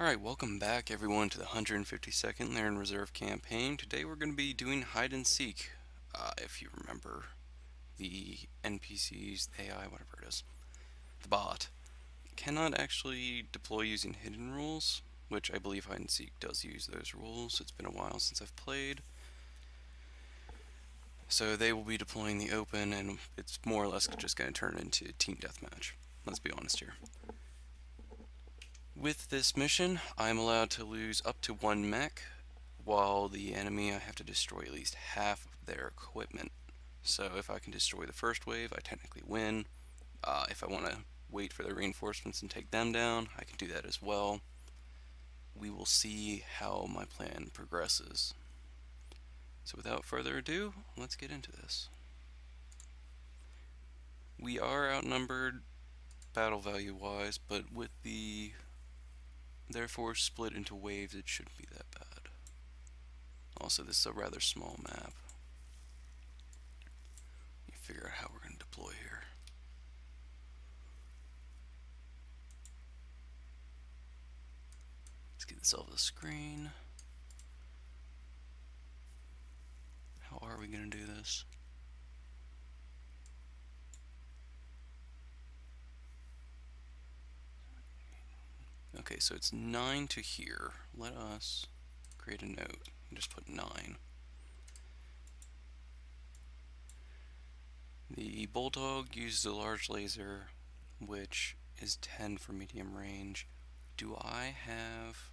Alright, welcome back everyone to the 152nd Lyran Reserve campaign. Today we're going to be doing hide and seek. If you remember the NPCs, AI, whatever it is, the bot cannot actually deploy using hidden rules, which I believe hide and seek does use those rules. It's been a while since I've played. So they will be deploying the open, and it's more or less just going to turn into team deathmatch. Let's be honest here. With this mission, I'm allowed to lose up to 1 mech, while the enemy I have to destroy at least half of their equipment. So if I can destroy the first wave, I technically win. If I want to wait for the reinforcements and take them down, I can do that as well. We will see how my plan progresses. So without further ado, let's get into this. We are outnumbered battle value wise, but with the therefore split into waves, it shouldn't be that bad. Also, this is a rather small map. Let me figure out how we're going to deploy here. Let's get this off the screen. How are we going to do this? Okay, so it's 9 to here. Let us create a note and just put 9. The Bulldog uses a large laser, which is 10 for medium range. Do I have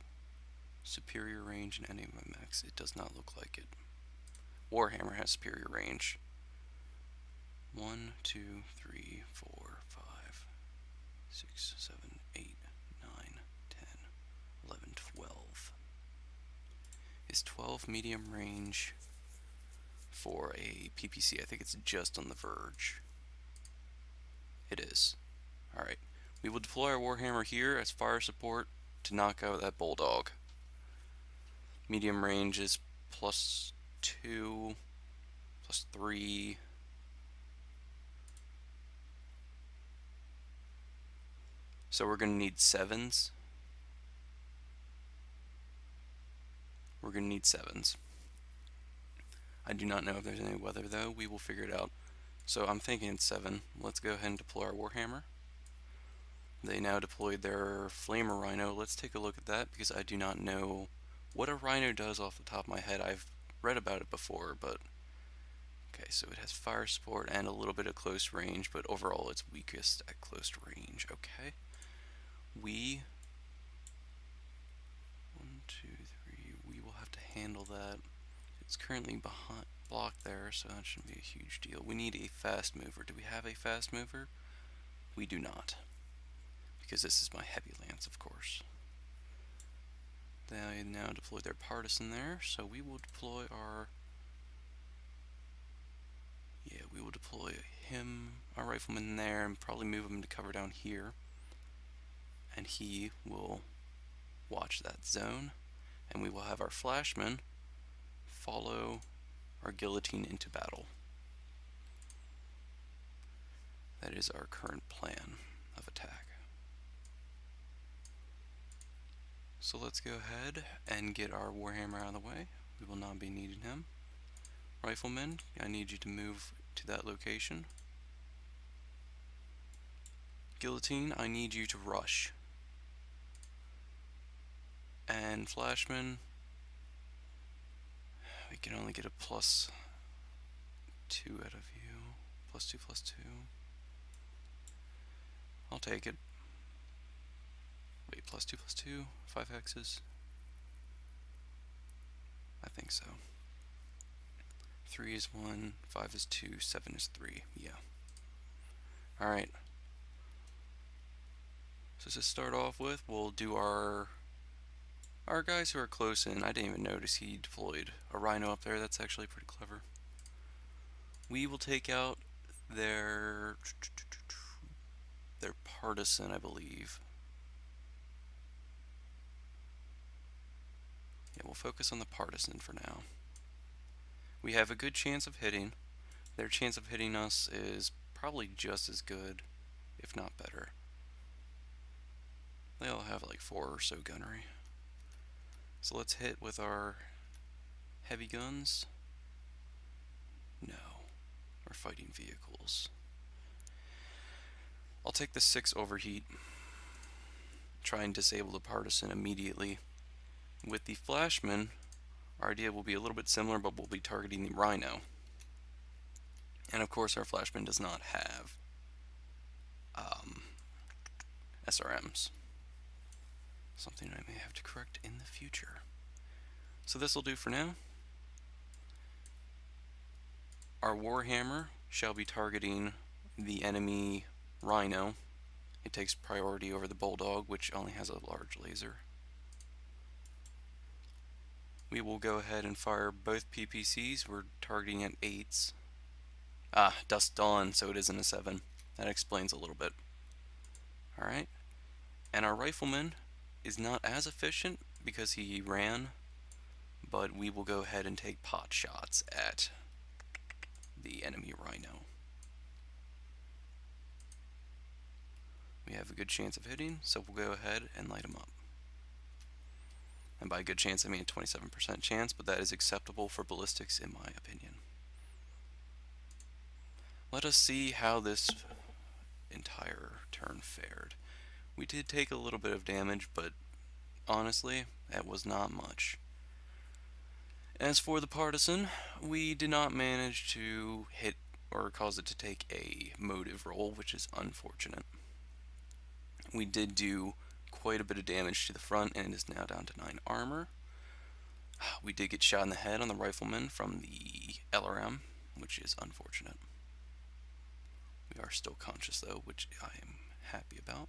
superior range in any of my mechs? It does not look like it. Warhammer has superior range. 1, 2, 3, 4, 5, 6, 7, 8, 9, 10, 11, 12. Is 12 medium range for a PPC? I think it's just on the verge. It is. Alright. We will deploy our Warhammer here as fire support to knock out that Bulldog. Medium range is +2, +3. So we're going to need 7s. We're going to need 7s. I do not know if there's any weather though. We will figure it out. So I'm thinking it's 7. Let's go ahead and deploy our Warhammer. They now deployed their Flamer Rhino. Let's take a look at that because I do not know what a Rhino does off the top of my head. I've read about it before, but okay, so it has fire support and a little bit of close range, but overall it's weakest at close range. Okay. We 1, 2, 3. We will have to handle that. It's currently behind blocked there, so that shouldn't be a huge deal. We need a fast mover. Do we have a fast mover? We do not, because this is my heavy lance, of course. They now deployed their partisan there, so we will deploy our our rifleman there, and probably move him to cover down here. And he will watch that zone, and we will have our flashman follow our guillotine into battle. That is our current plan of attack. So let's go ahead and get our Warhammer out of the way. We will not be needing him. Rifleman, I need you to move to that location. Guillotine, I need you to rush. And Flashman, we can only get a +2 out of you. +2/+2. I'll take it. Wait, +2/+2? 5 hexes? I think so. 3 is 1, 5 is 2, 7 is 3. Yeah. Alright. So to start off with, we'll do our guys who are close in. I didn't even notice he deployed a Rhino up there. That's actually pretty clever. We will take out their partisan, I believe. Yeah, we'll focus on the partisan for now. We have a good chance of hitting. Their chance of hitting us is probably just as good, if not better. They all have like 4 or so gunnery. So let's hit with our heavy guns. No, we're fighting vehicles. I'll take the 6 overheat. Try and disable the partisan immediately. With the flashman, our idea will be a little bit similar, but we'll be targeting the rhino. And of course our flashman does not have SRMs. Something I may have to correct in the future. So this will do for now. Our Warhammer shall be targeting the enemy rhino. It takes priority over the bulldog, which only has a large laser. We will go ahead and fire both PPCs. We're targeting at 8s. Dusk Dawn, so it isn't a 7. That explains a little bit. Alright. And our rifleman is not as efficient because he ran, but we will go ahead and take pot shots at the enemy rhino. We have a good chance of hitting, so we'll go ahead and light him up. And by good chance, I mean a 27% chance, but that is acceptable for ballistics in my opinion. Let us see how this entire turn fared. We did take a little bit of damage, but honestly, that was not much. As for the partisan, we did not manage to hit or cause it to take a motive roll, which is unfortunate. We did do quite a bit of damage to the front, and it is now down to 9 armor. We did get shot in the head on the rifleman from the LRM, which is unfortunate. We are still conscious though, which I am happy about.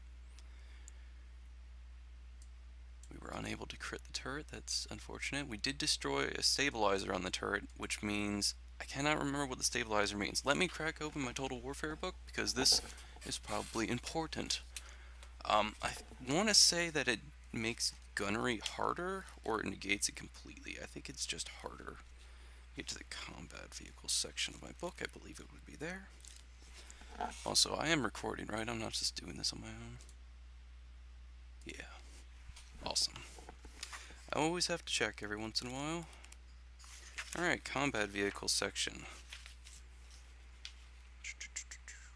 We were unable to crit the turret, that's unfortunate. We did destroy a stabilizer on the turret, which means I cannot remember what the stabilizer means. Let me crack open my Total Warfare book, because this is probably important. I want to say that it makes gunnery harder, or it negates it completely. I think it's just harder. Get to the combat vehicles section of my book, I believe it would be there. Also, I am recording, right? I'm not just doing this on my own. Yeah. Awesome. I always have to check every once in a while. Alright, combat vehicle section.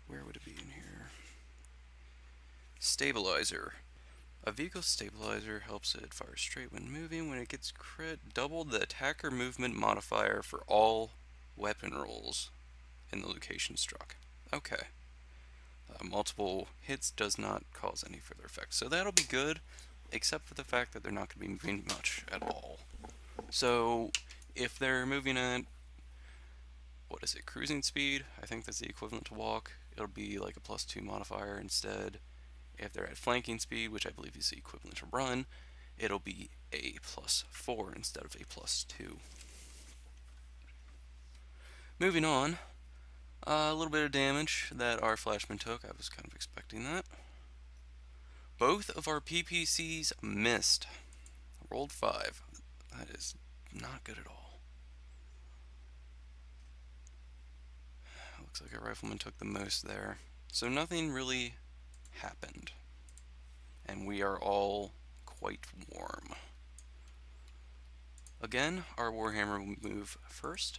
Where would it be in here? Stabilizer. A vehicle stabilizer helps it fire straight when moving. When it gets crit, double the attacker movement modifier for all weapon rolls in the location struck. Okay. Multiple hits does not cause any further effects. So that'll be good, except for the fact that they're not going to be moving much at all. So if they're moving at, what is it, cruising speed, I think that's the equivalent to walk, it'll be like a +2 modifier instead. If they're at flanking speed, which I believe is the equivalent to run, it'll be a +4 instead of a +2. Moving on, a little bit of damage that our flashman took. I was kind of expecting that. Both of our PPCs missed. Rolled 5. That is not good at all. Looks like our rifleman took the most there. So nothing really happened. And we are all quite warm. Again, our Warhammer will move first,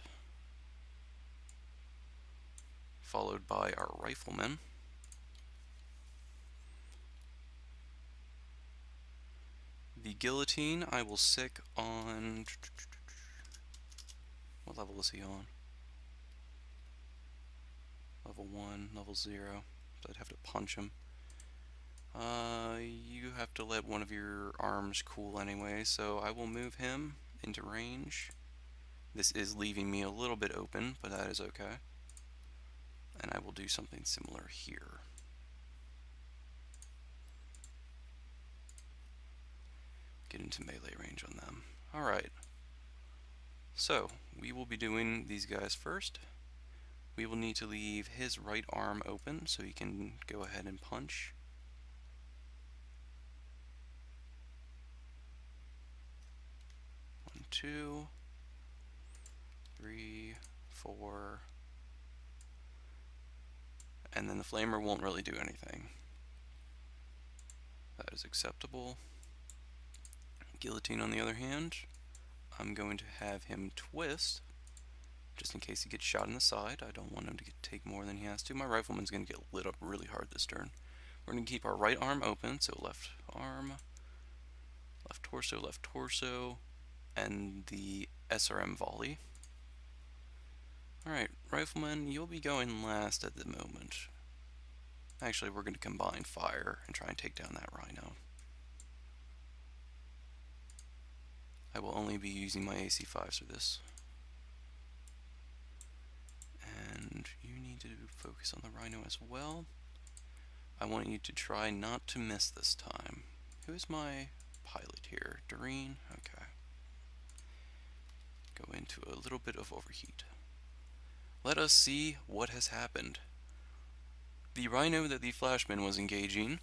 followed by our riflemen. The guillotine I will sick on... What level is he on? Level 1, level 0. So I'd have to punch him. You have to let one of your arms cool anyway, so I will move him into range. This is leaving me a little bit open, but that is okay. And I will do something similar here. Get into melee range on them. Alright. So, we will be doing these guys first. We will need to leave his right arm open so he can go ahead and punch. One, 2, 3, 4, and then the flamer won't really do anything. That is acceptable. Guillotine, on the other hand, I'm going to have him twist, just in case he gets shot in the side. I don't want him to take more than he has to. My rifleman's going to get lit up really hard this turn. We're going to keep our right arm open, so left arm, left torso, and the SRM volley. Alright, rifleman, you'll be going last at the moment. Actually, we're going to combine fire and try and take down that rhino. I will only be using my AC5s for this. And you need to focus on the rhino as well. I want you to try not to miss this time. Who is my pilot here? Doreen? Okay. Go into a little bit of overheat. Let us see what has happened. The rhino that the flashman was engaging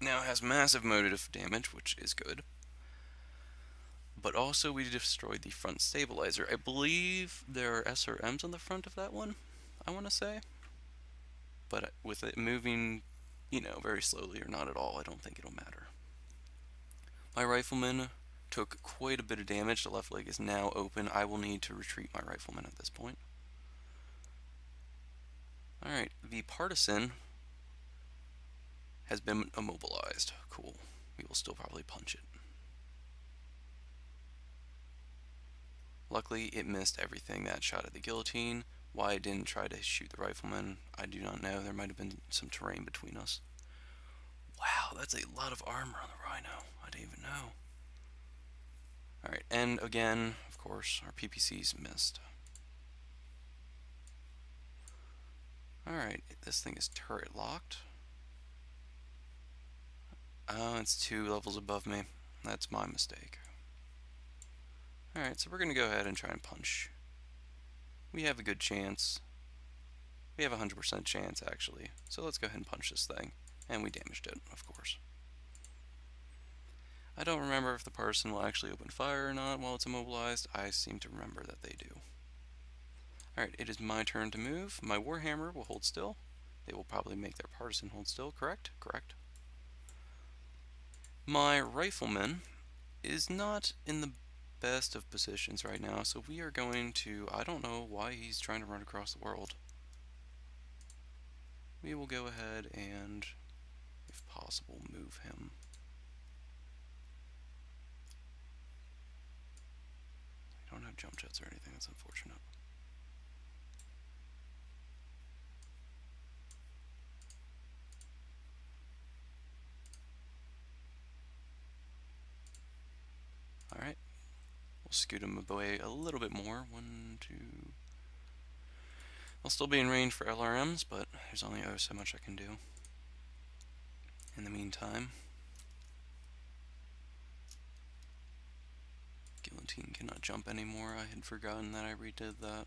now has massive motive damage, which is good. But also we destroyed the front stabilizer. I believe there are SRMs on the front of that one, I want to say. But with it moving, very slowly or not at all, I don't think it'll matter. My rifleman took quite a bit of damage. The left leg is now open. I will need to retreat my rifleman at this point. Alright, the partisan has been immobilized. Cool. We will still probably punch it. Luckily, it missed everything that shot at the guillotine. Why it didn't try to shoot the rifleman, I do not know. There might have been some terrain between us. Wow, that's a lot of armor on the rhino. I didn't even know. Alright, and again, of course, our PPCs missed. Alright, this thing is turret locked. Oh, it's 2 levels above me. That's my mistake. Alright, so we're going to go ahead and try and punch. We have a good chance. We have a 100% chance, actually. So let's go ahead and punch this thing. And we damaged it, of course. I don't remember if the person will actually open fire or not while it's immobilized. I seem to remember that they do. Alright, it is my turn to move. My Warhammer will hold still. They will probably make their partisan hold still, correct? Correct. My rifleman is not in the best of positions right now, so we are going to, I don't know why he's trying to run across the world. We will go ahead and, if possible, move him. I don't have jump jets or anything, that's unfortunate. Alright, we'll scoot him away a little bit more. 1, 2. I'll still be in range for LRMs, but there's only so much I can do. In the meantime, Guillotine cannot jump anymore. I had forgotten that I redid that.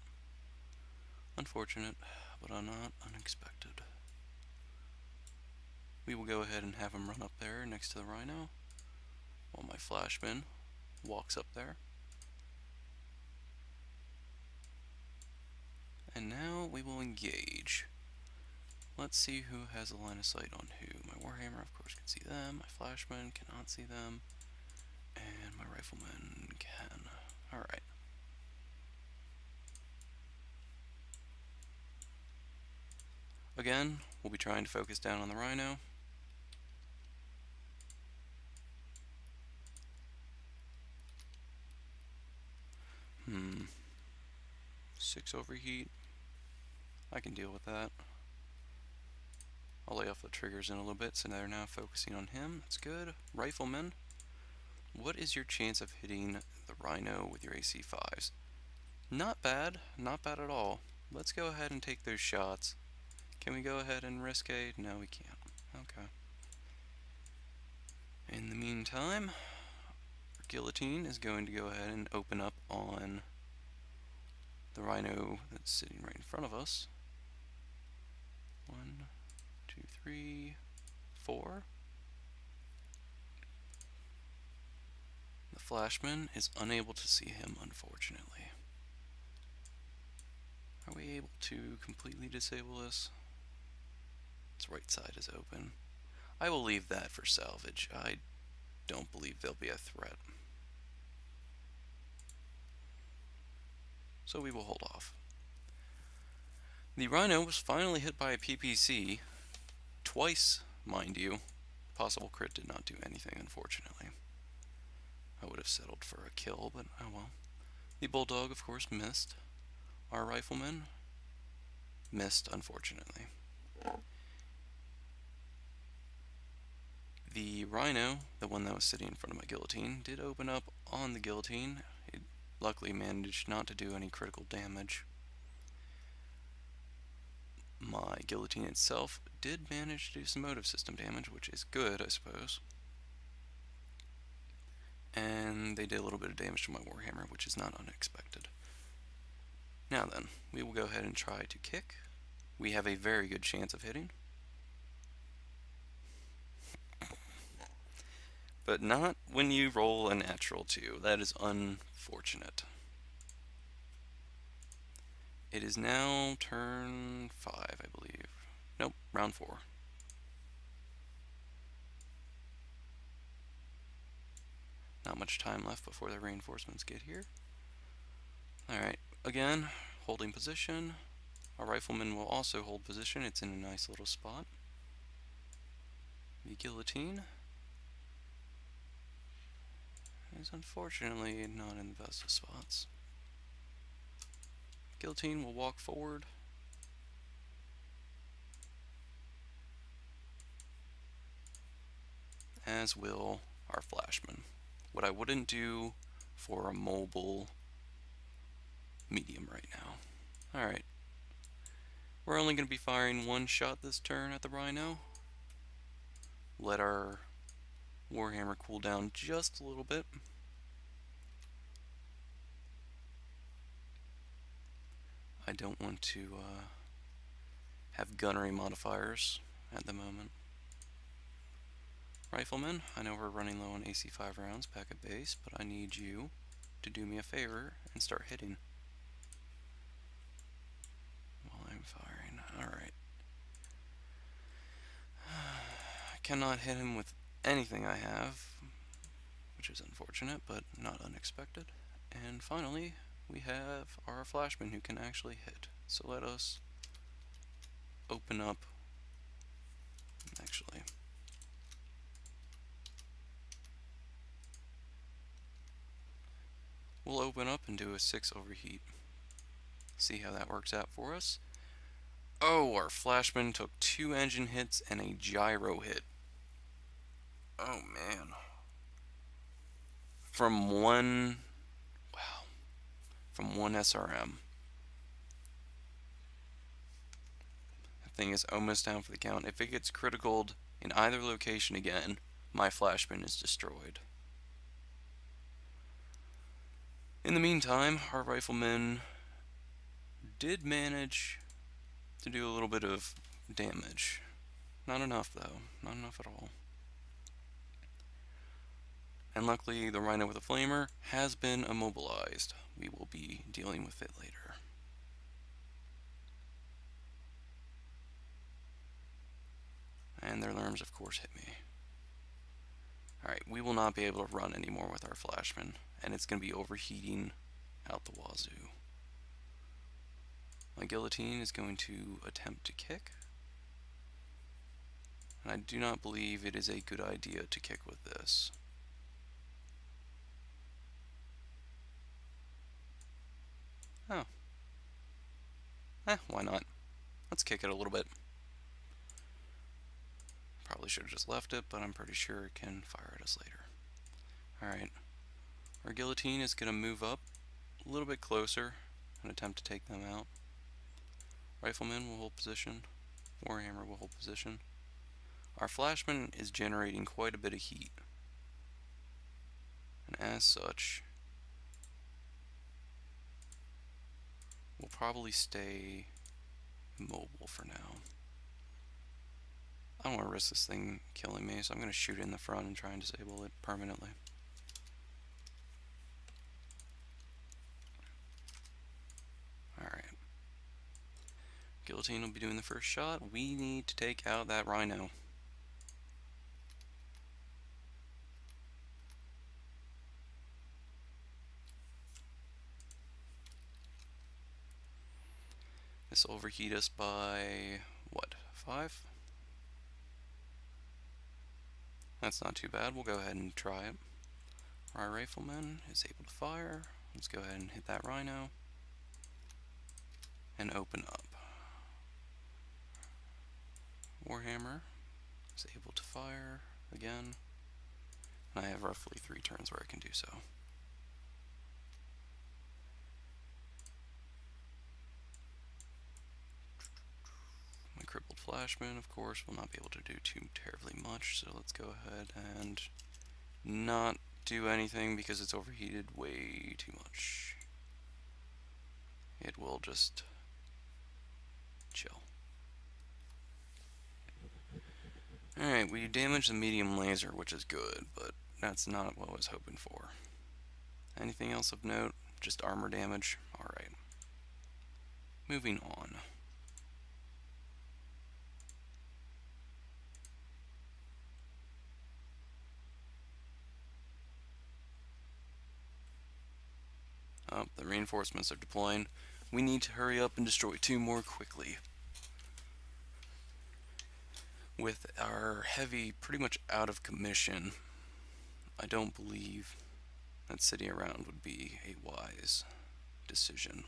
Unfortunate, but not unexpected. We will go ahead and have him run up there next to the rhino, while my flashman walks up there. And now we will engage. Let's see who has a line of sight on who. My Warhammer, of course, can see them. My flashman cannot see them. And my rifleman can. Alright. Again, we'll be trying to focus down on the rhino. Hmm. 6 overheat. I can deal with that. I'll lay off the triggers in a little bit, so they're now focusing on him. That's good. Rifleman, what is your chance of hitting the rhino with your AC5s? Not bad. Not bad at all. Let's go ahead and take those shots. Can we go ahead and risk a? No, we can't. Okay. In the meantime, our Guillotine is going to go ahead and open up on the rhino that's sitting right in front of us. 1, 2, 3, 4. The flashman is unable to see him, unfortunately. Are we able to completely disable this? Its right side is open. I will leave that for salvage. I don't believe there'll be a threat. so we will hold off. The Rhino was finally hit by a PPC, twice, mind you. Possible crit did not do anything, unfortunately. I would have settled for a kill, but oh well. The Bulldog, of course, missed. Our Rifleman missed, unfortunately. The Rhino, the one that was sitting in front of my guillotine, did open up on the guillotine. It luckily managed not to do any critical damage. My guillotine itself did manage to do some motive system damage, which is good, I suppose. And they did a little bit of damage to my Warhammer, which is not unexpected. Now then, we will go ahead and try to kick. We have a very good chance of hitting. But not when you roll a natural 2. That is unfortunate. It is now turn 5, I believe. Nope, round 4. Not much time left before the reinforcements get here. Alright, again, holding position. Our Rifleman will also hold position. It's in a nice little spot. The guillotine is unfortunately not in the best of spots. Guillotine will walk forward. As will our Flashman. What I wouldn't do for a mobile medium right now. Alright. We're only going to be firing one shot this turn at the Rhino. Let our Warhammer cool down just a little bit. I don't want to have gunnery modifiers at the moment. Rifleman, I know we're running low on AC5 rounds back at base, but I need you to do me a favor and start hitting while I'm firing. Alright. I cannot hit him with anything I have, which is unfortunate, but not unexpected. And finally, we have our Flashman who can actually hit. So let us open up, actually. We'll open up and do a 6 overheat. See how that works out for us. Oh, our Flashman took 2 engine hits and a gyro hit. Oh man. From one SRM. That thing is almost down for the count. If it gets criticaled in either location again, my Flashman is destroyed. In the meantime, our Rifleman did manage to do a little bit of damage. Not enough though, not enough at all. And luckily the Rhino with a Flamer has been immobilized. We will be dealing with it later. And their Lerms of course hit me. Alright, we will not be able to run anymore with our Flashman, and it's going to be overheating out the wazoo. My Guillotine is going to attempt to kick. And I do not believe it is a good idea to kick with this. Oh. Why not? Let's kick it a little bit. Probably should have just left it, but I'm pretty sure it can fire at us later. Alright. Our Guillotine is going to move up a little bit closer and attempt to take them out. Rifleman will hold position. Warhammer will hold position. Our Flashman is generating quite a bit of heat. And as such, we'll probably stay immobile for now. I don't want to risk this thing killing me, so I'm going to shoot it in the front and try and disable it permanently. Alright. Guillotine will be doing the first shot. We need to take out that Rhino. This will overheat us by, what, 5? That's not too bad. We'll go ahead and try it. Our rifleman is able to fire. Let's go ahead and hit that rhino and open up. Warhammer is able to fire again. And I have roughly 3 turns where I can do so. My crippled flashman, of course, will not be able to do too terribly much, so let's go ahead and not do anything because it's overheated way too much. It will just chill. Alright, we damaged the medium laser, which is good, but that's not what I was hoping for. Anything else of note? Just armor damage? Alright. Moving on. Oh, the reinforcements are deploying. We need to hurry up and destroy 2 more quickly. With our heavy pretty much out of commission, I don't believe that sitting around would be a wise decision.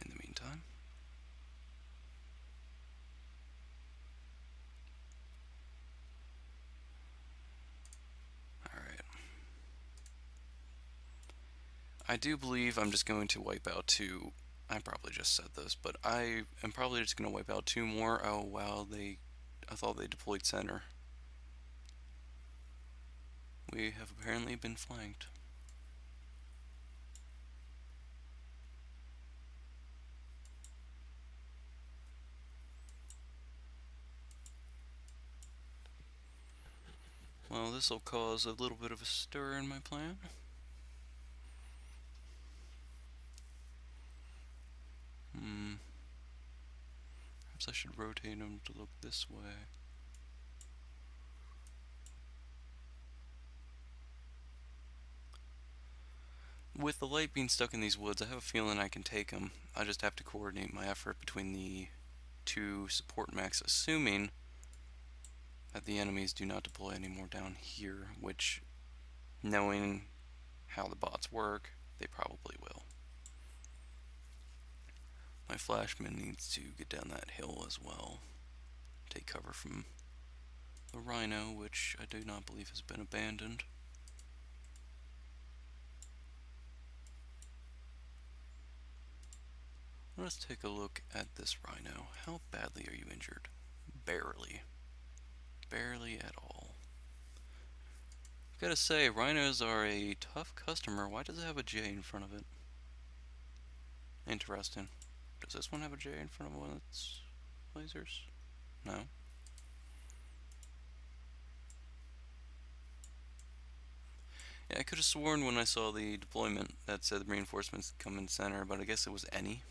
In the meantime, alright. I do believe I'm just going to wipe out 2. I probably just said this, but I am probably just going to wipe out 2 more. Oh wow, I thought they deployed center. We have apparently been flanked. Well, this will cause a little bit of a stir in my plan. Perhaps I should rotate them to look this way. With the light being stuck in these woods, I have a feeling I can take them. I just have to coordinate my effort between the 2 support mechs, assuming that the enemies do not deploy anymore down here, which, knowing how the bots work, they probably will. My flashman needs to get down that hill as well. Take cover from the rhino, which I do not believe has been abandoned. Let's take a look at this rhino. How badly are you injured? Barely. Barely at all. Gotta say, rhinos are a tough customer. Why does it have a J in front of it? Interesting. Does this one have a J in front of one of its lasers? No. Yeah, I could have sworn when I saw the deployment that said the reinforcements come in center, but I guess it was any.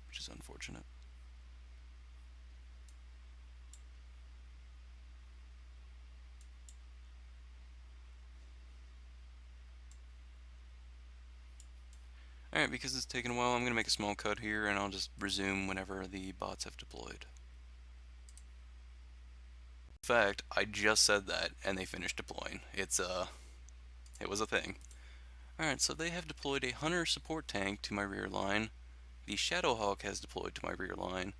Which is unfortunate. Alright, because it's taken a while, I'm going to make a small cut here, and I'll just resume whenever the bots have deployed. In fact, I just said that, and they finished deploying. It was a thing. Alright, so they have deployed a Hunter support tank to my rear line. The Shadowhawk has deployed to my rear line.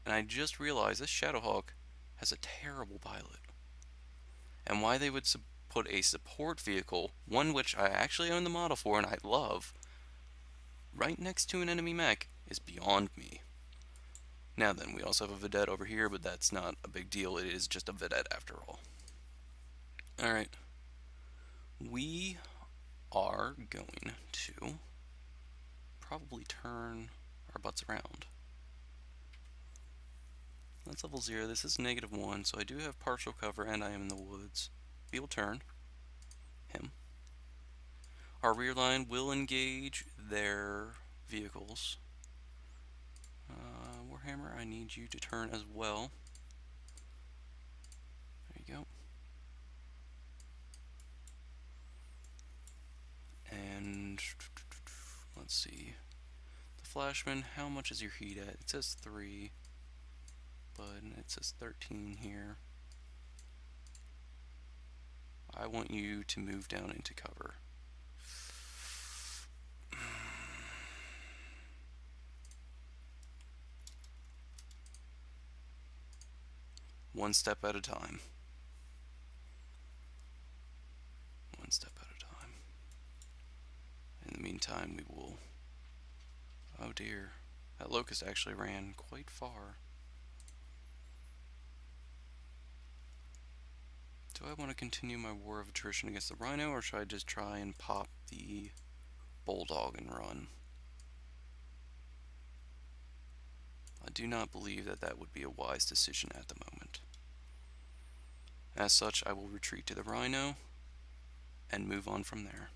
And I just realized this Shadowhawk has a terrible pilot. And why they would put a support vehicle, one which I actually own the model for and I love, right next to an enemy mech is beyond me. Now then, we also have a vedette over here, but that's not a big deal. It is just a vedette after all. Alright. We are going to probably turn our butts around. That's level 0. This is -1, so I do have partial cover and I am in the woods. We will turn him. Our rear line will engage their vehicles. Warhammer, I need you to turn as well. There you go. Flashman, how much is your heat at? It says 3, but it says 13 here. I want you to move down into cover. One step at a time. One step at a time. In the meantime, we will... Oh dear. That locust actually ran quite far. Do I want to continue my war of attrition against the rhino, or should I just try and pop the bulldog and run? I do not believe that that would be a wise decision at the moment. As such, I will retreat to the rhino and move on from there.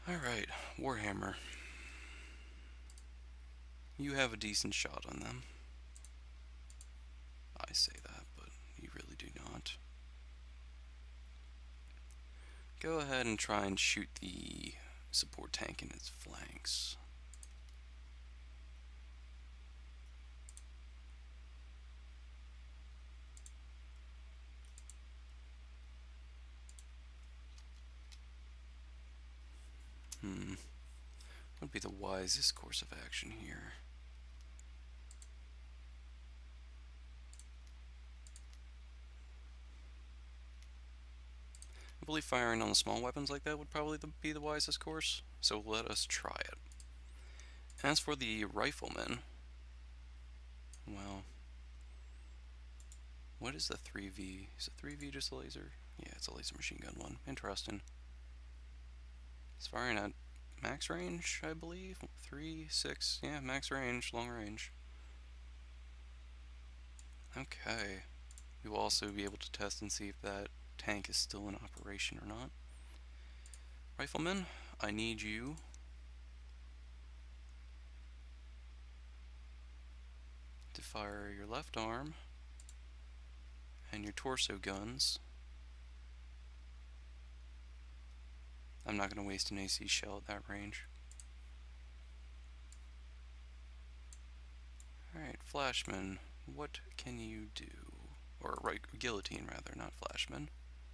Alright, Warhammer. You have a decent shot on them. I say that, but you really do not. Go ahead and try and shoot the support tank in its flanks. What would be the wisest course of action here? I believe firing on the small weapons like that would probably be the wisest course, so let us try it. As for the riflemen, well, what is the 3V? Is a 3V just a laser? Yeah, it's a laser machine gun one. Interesting. It's firing at max range, I believe. 3, 6, yeah, max range, long range. Okay. We will also be able to test and see if that tank is still in operation or not. Rifleman, I need you to fire your left arm and your torso guns. I'm not going to waste an AC shell at that range. Alright, Flashman, what can you do? Or right, guillotine rather, not Flashman.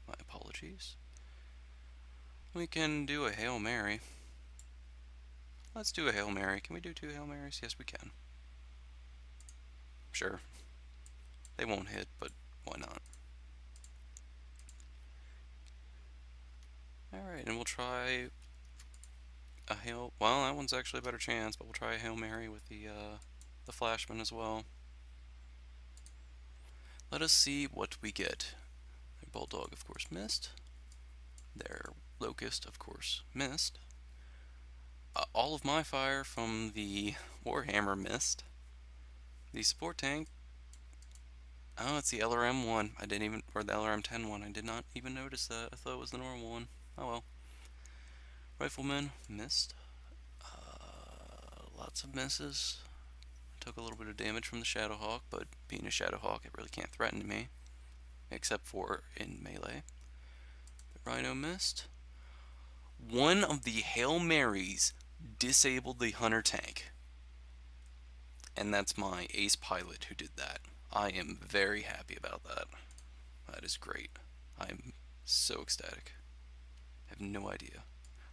My apologies. We can do a Hail Mary. Let's do a Hail Mary. Can we do 2 Hail Marys? Yes, we can. Sure. They won't hit, but why not? Alright, and we'll try a Hail... Well, that one's actually a better chance, but we'll try a Hail Mary with the Flashman as well. Let us see what we get. Their Bulldog, of course, missed. Their Locust, of course, missed. All of my fire from the Warhammer missed. The support tank... Oh, it's the LRM-1. I didn't even... Or the LRM-10 one. I did not even notice that. I thought it was the normal one. Oh well. Rifleman missed. Lots of misses. Took a little bit of damage from the Shadowhawk, but being a Shadowhawk, it really can't threaten me. Except for in melee. The Rhino missed. One of the Hail Marys disabled the Hunter tank. And that's my ace pilot who did that. I am very happy about that. That is great. I am so ecstatic. I have no idea.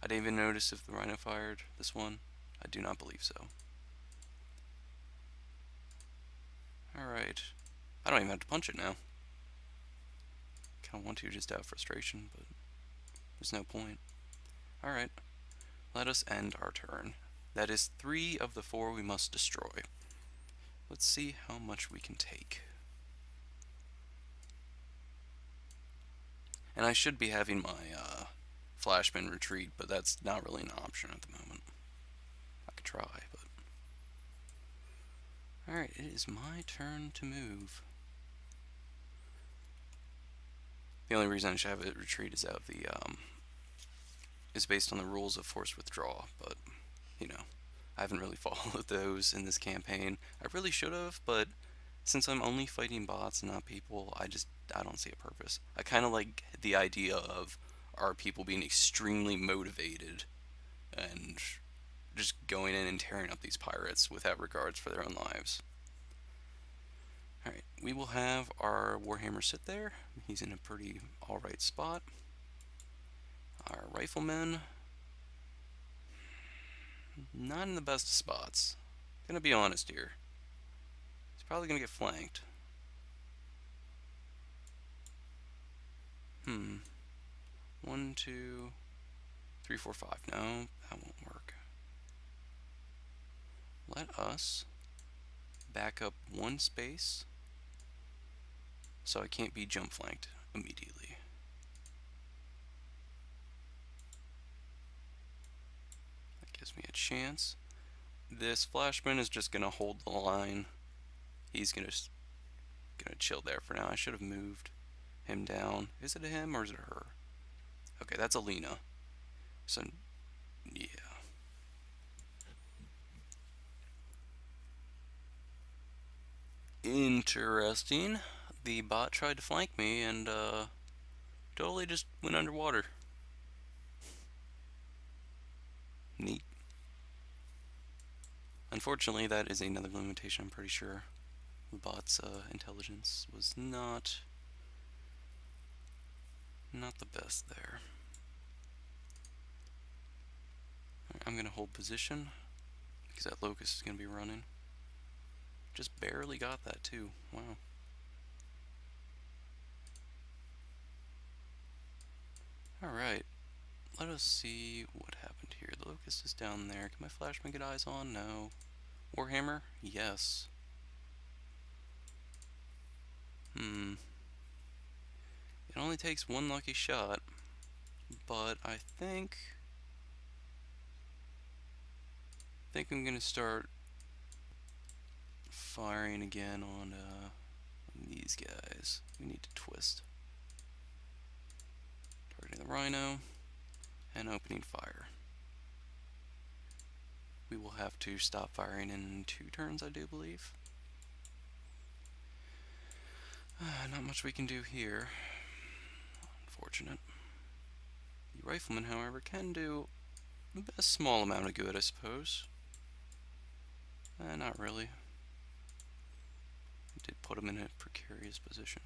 I didn't even notice if the Rhino fired this one. I do not believe so. Alright. I don't even have to punch it now. Kinda want to just out of frustration, but there's no point. Alright. Let us end our turn. That is 3 of the 4 we must destroy. Let's see how much we can take. And I should be having my Flashman retreat, but that's not really an option at the moment. I could try, but... Alright, it is my turn to move. The only reason I should have it retreat is out of the, is based on the rules of forced withdrawal, but, you know, I haven't really followed those in this campaign. I really should have, but since I'm only fighting bots and not people, I don't see a purpose. I kind of like the idea of our people being extremely motivated and just going in and tearing up these pirates without regards for their own lives. Alright, we will have our Warhammer sit there. He's in a pretty alright spot. Our riflemen, not in the best spots. Gonna be honest here. He's probably gonna get flanked. 1, 2, 3, 4, 5. No, that won't work. Let us back up one space so I can't be jump flanked immediately. That gives me a chance. This flashman is just gonna hold the line. He's gonna chill there for now. I should have moved him down. Is it a him or is it a her? Okay, that's Alina. So, yeah. Interesting. The bot tried to flank me and totally just went underwater. Neat. Unfortunately, that is another limitation, I'm pretty sure. The bot's intelligence was not the best there. Right, I'm going to hold position because that locust is going to be running. Just barely got that too. Wow. Alright, let us see what happened here. The locust is down there. Can my flashman get eyes on? No. Warhammer? Yes. It only takes one lucky shot, but I think I'm gonna start firing again on these guys. We need to twist. Targeting the rhino and opening fire. We will have to stop firing in 2 turns, I do believe. Not much we can do here. Unfortunate. The rifleman, however, can do a small amount of good, I suppose. Not really. I did put him in a precarious position.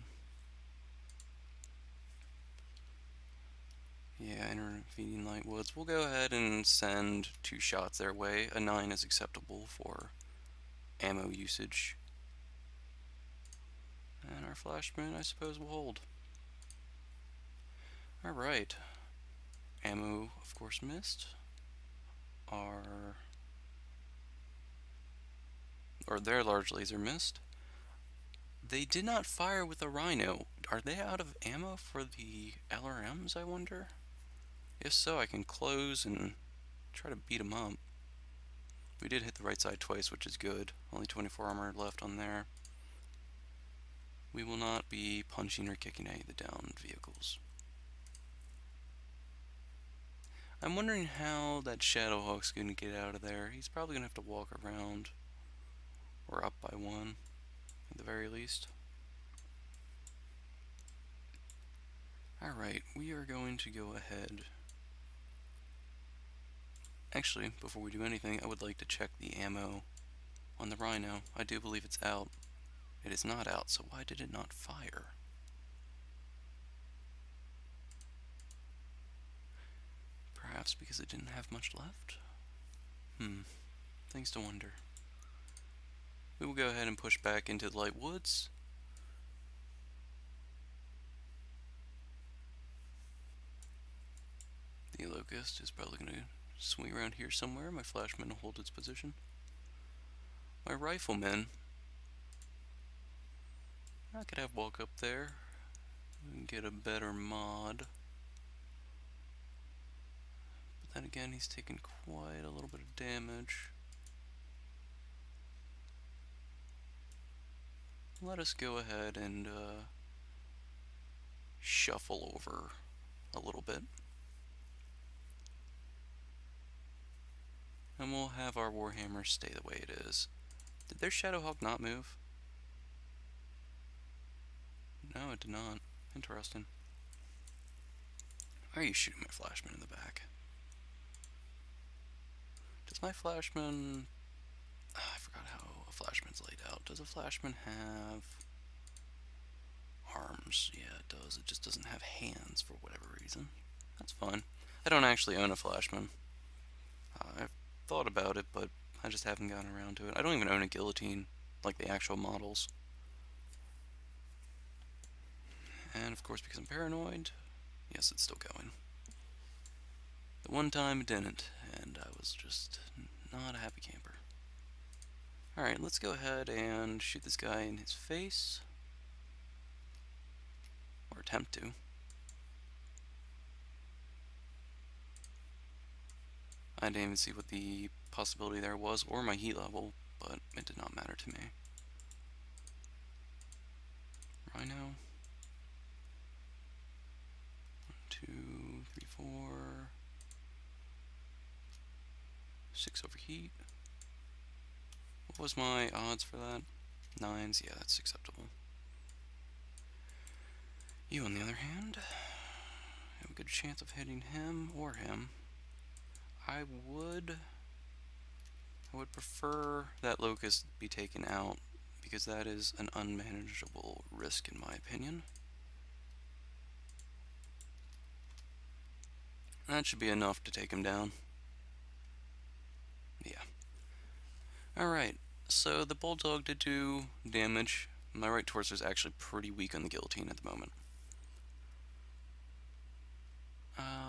Yeah, intervening light woods. We'll go ahead and send 2 shots their way. A 9 is acceptable for ammo usage. And our flashman, I suppose, will hold. Alright. Ammo, of course, missed. Their large laser missed. They did not fire with a rhino. Are they out of ammo for the LRMs, I wonder? If so, I can close and try to beat them up. We did hit the right side twice, which is good. Only 24 armor left on there. We will not be punching or kicking any of the downed vehicles. I'm wondering how that Shadowhawk's going to get out of there. He's probably going to have to walk around. Or up by 1, at the very least. Alright, we are going to go ahead. Actually, before we do anything, I would like to check the ammo on the Rhino. I do believe it's out. It is not out, so why did it not fire? Perhaps because it didn't have much left? Things to wonder. We will go ahead and push back into the light woods. The locust is probably going to swing around here somewhere. My flashman will hold its position. My riflemen, I could have walk up there and get a better mod. But then again, he's taking quite a little bit of damage. Let us go ahead and shuffle over a little bit. And we'll have our Warhammer stay the way it is. Did their Shadowhawk not move? No, it did not. Interesting. Why are you shooting my flashman in the back? Does my flashman... I forgot how a flashman's laid out. Does a flashman have arms? Yeah, it does. It just doesn't have hands for whatever reason. That's fine. I don't actually own a flashman. I've thought about it, but I just haven't gotten around to it. I don't even own a guillotine, like the actual models. And of course, because I'm paranoid, yes, it's still going. The one time it didn't, and I was just not a happy camper. Alright, let's go ahead and shoot this guy in his face. Or attempt to. I didn't even see what the possibility there was, or my heat level, but it did not matter to me. Rhino. 1, 2, 3, 4. 6 overheat. What was my odds for that? 9s, yeah, that's acceptable. You, on the other hand, have a good chance of hitting him or him. I would prefer that Locust be taken out, because that is an unmanageable risk in my opinion. That should be enough to take him down. Yeah. Alright, so the Bulldog did do damage. My right torso is actually pretty weak on the guillotine at the moment.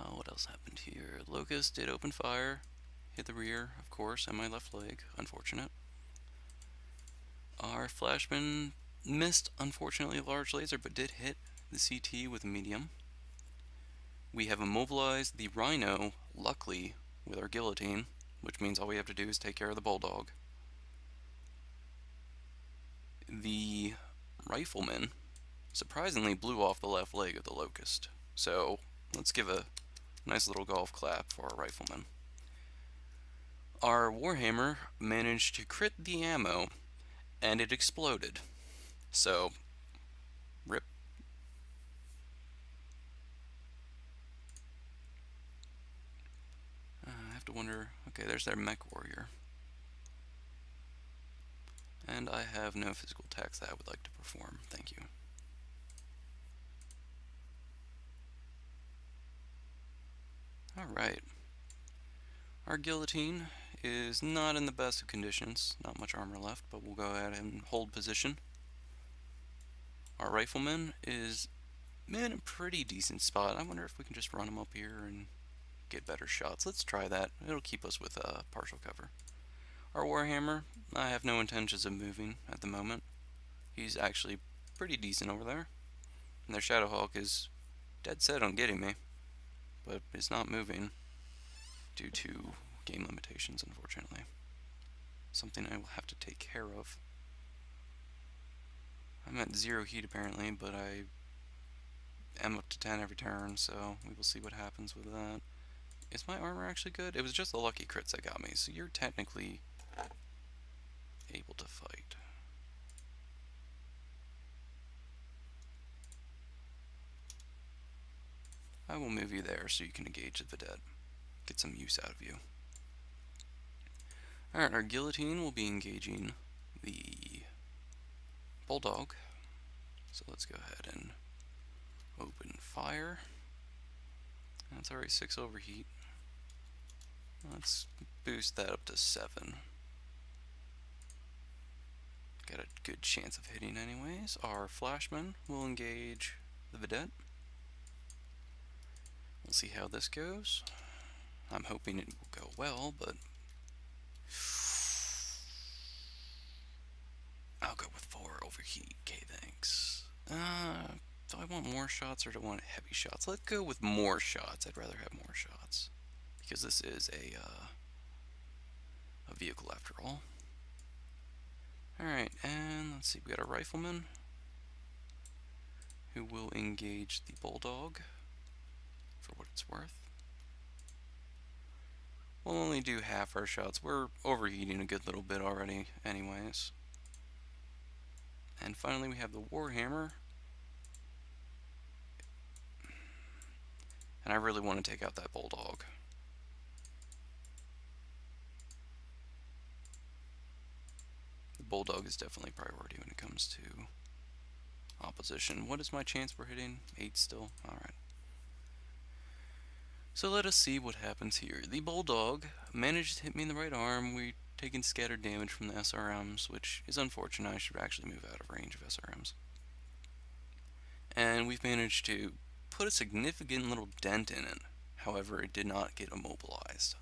What else happened here? Locust did open fire. Hit the rear, of course, and my left leg. Unfortunate. Our flashman missed, unfortunately, a large laser, but did hit the CT with a medium. We have immobilized the Rhino, luckily, with our guillotine, which means all we have to do is take care of the Bulldog. The Rifleman surprisingly blew off the left leg of the Locust. So let's give a nice little golf clap for our Rifleman. Our Warhammer managed to crit the ammo, and it exploded. So, rip. I have to wonder, okay, there's their mech warrior. And I have no physical attacks that I would like to perform, thank you. Alright. Our guillotine is not in the best of conditions, not much armor left, but we'll go ahead and hold position. Our Rifleman is in a pretty decent spot. I wonder if we can just run him up here and get better shots. Let's try that. It'll keep us with partial cover. Our Warhammer, I have no intentions of moving at the moment. He's actually pretty decent over there. And their Shadowhawk is dead set on getting me, but is not moving due to game limitations, unfortunately. Something I will have to take care of. I'm at 0 heat apparently, but I am up to 10 every turn, so we will see what happens with that. Is my armor actually good? It was just the lucky crits that got me, so you're technically able to fight. I will move you there so you can engage the Vedette. Get some use out of you. Alright, our Guillotine will be engaging the Bulldog. So let's go ahead and open fire. That's already 6 overheat. Let's boost that up to 7. Got a good chance of hitting anyways. Our Flashman will engage the Vedette. We'll see how this goes. I'm hoping it will go well, but I'll go with 4 overheat. Okay, thanks. Do I want more shots or do I want heavy shots? Let's go with more shots. I'd rather have more shots because this is a vehicle after all. Alright, and let's see, we got a Rifleman who will engage the Bulldog for what it's worth. We'll only do half our shots. We're overheating a good little bit already anyways. And finally we have the Warhammer. And I really want to take out that Bulldog. Bulldog is definitely priority when it comes to opposition. What is my chance for hitting? 8 still? Alright. So let us see what happens here. The Bulldog managed to hit me in the right arm. We're taking scattered damage from the SRMs, which is unfortunate. I should actually move out of range of SRMs. And we've managed to put a significant little dent in it. However, it did not get immobilized.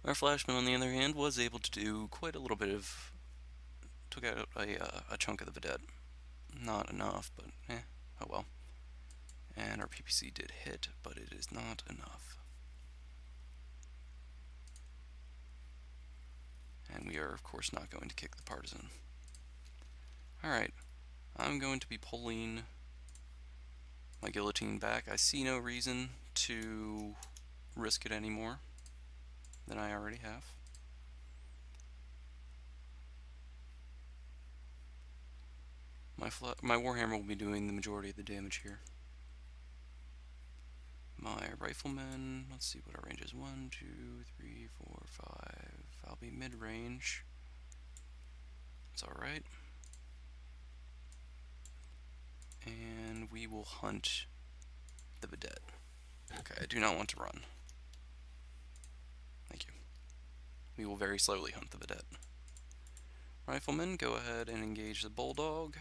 Our Flashman, on the other hand, was able to do quite a little bit of... took out a chunk of the Vedette. Not enough, but oh well. And our PPC did hit, but it is not enough. And we are, of course, not going to kick the Partisan. Alright, I'm going to be pulling my Guillotine back. I see no reason to risk it any more than I already have. My Warhammer will be doing the majority of the damage here. My Rifleman, let's see what our range is. 1, 2, 3, 4, 5. I'll be mid-range. It's alright. And we will hunt the Vedette. Okay, I do not want to run. Thank you. We will very slowly hunt the Vedette. Rifleman, go ahead and engage the Bulldog,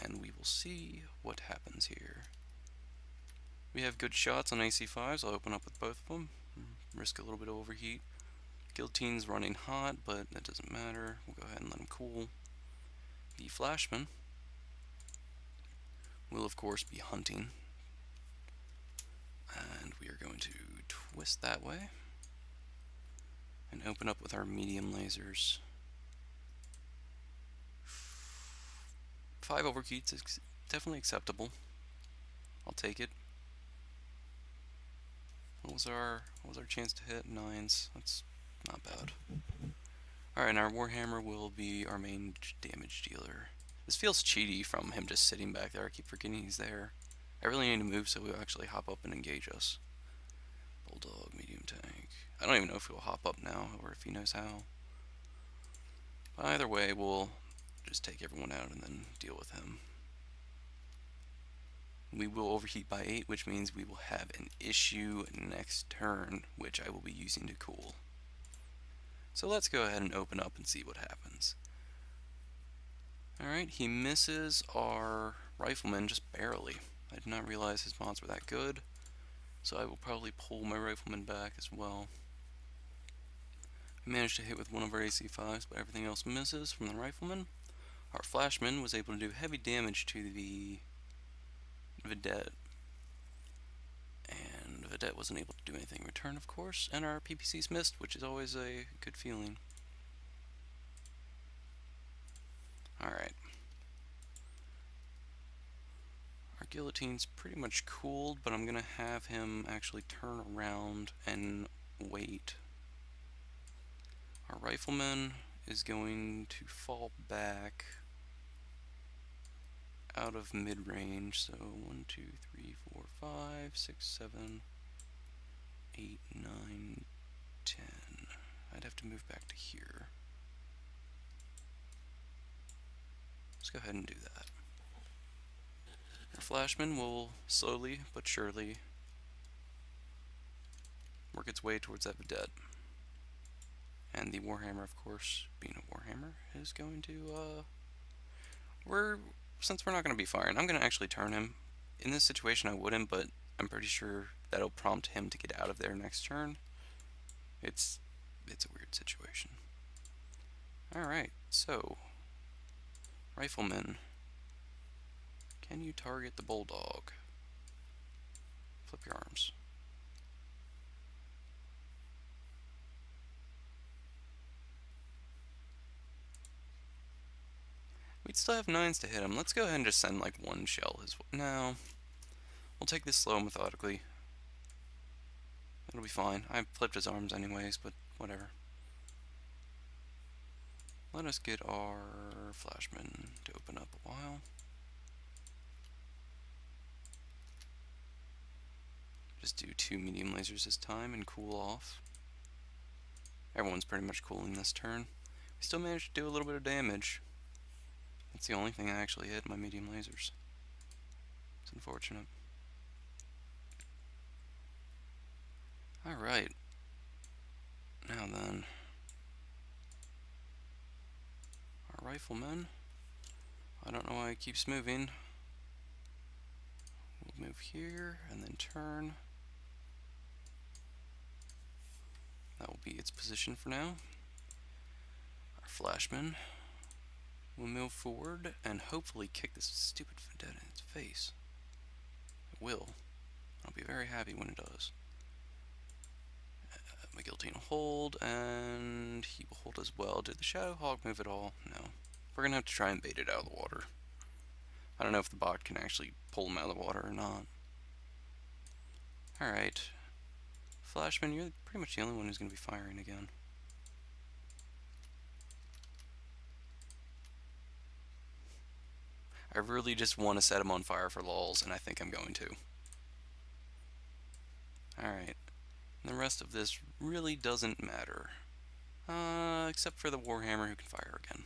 and we will see what happens here. We have good shots on AC5s. I'll open up with both of them. Risk a little bit of overheat. Guillotine's running hot, but that doesn't matter. We'll go ahead and let him cool. The Flashman will, of course, be hunting. And we are going to twist that way and open up with our medium lasers. 5 overheats is definitely acceptable. I'll take it. What was our chance to hit? 9s. That's not bad. Alright, and our Warhammer will be our main damage dealer. This feels cheaty from him just sitting back there. I keep forgetting he's there. I really need to move so he'll actually hop up and engage us. Bulldog, medium tank. I don't even know if he'll hop up now or if he knows how. But either way, we'll just take everyone out and then deal with him. We will overheat by 8, which means we will have an issue next turn, which I will be using to cool. So let's go ahead and open up and see what happens. Alright, he misses our Rifleman just barely. I did not realize his mods were that good, so I will probably pull my Rifleman back as well. We managed to hit with one of our AC5s, but everything else misses from the Rifleman. Our Flashman was able to do heavy damage to the Vedette, and Vedette wasn't able to do anything in return, of course, and our PPCs missed, which is always a good feeling. Alright. Our Guillotine's pretty much cooled, but I'm going to have him actually turn around and wait. Our Rifleman is going to fall back out of mid-range, so 1, 2, 3, 4, 5, 6, 7, 8, 9, 10. I'd have to move back to here. Let's go ahead and do that. Our Flashman will slowly but surely work its way towards that Vedette. And the Warhammer, of course, being a Warhammer, is going to, since we're not going to be firing, I'm going to actually turn him. In this situation I wouldn't, but I'm pretty sure that'll prompt him to get out of there next turn. It's a weird situation. Alright, so, Rifleman, can you target the Bulldog? Flip your arms. We'd still have 9s to hit him. Let's go ahead and just send like one shell his way. No. We'll take this slow and methodically. It'll be fine. I flipped his arms anyways, but whatever. Let us get our Flashman to open up a while. Just do 2 medium lasers this time and cool off. Everyone's pretty much cooling this turn. Still managed to do a little bit of damage. That's the only thing I actually hit, my medium lasers. It's unfortunate. Alright. Now then. Our rifleman. I don't know why it keeps moving. We'll move here and then turn. That will be its position for now. Our flashman will move forward and hopefully kick this stupid vendetta in its face. It will. I'll be very happy when it does. My guillotine will hold, and he will hold as well. Did the Shadow Hog move at all? No. We're going to have to try and bait it out of the water. I don't know if the bot can actually pull him out of the water or not. Alright. Flashman, you're pretty much the only one who's going to be firing again. I really just want to set him on fire for lulz, and I think I'm going to. Alright. And the rest of this really doesn't matter. Except for the Warhammer who can fire again.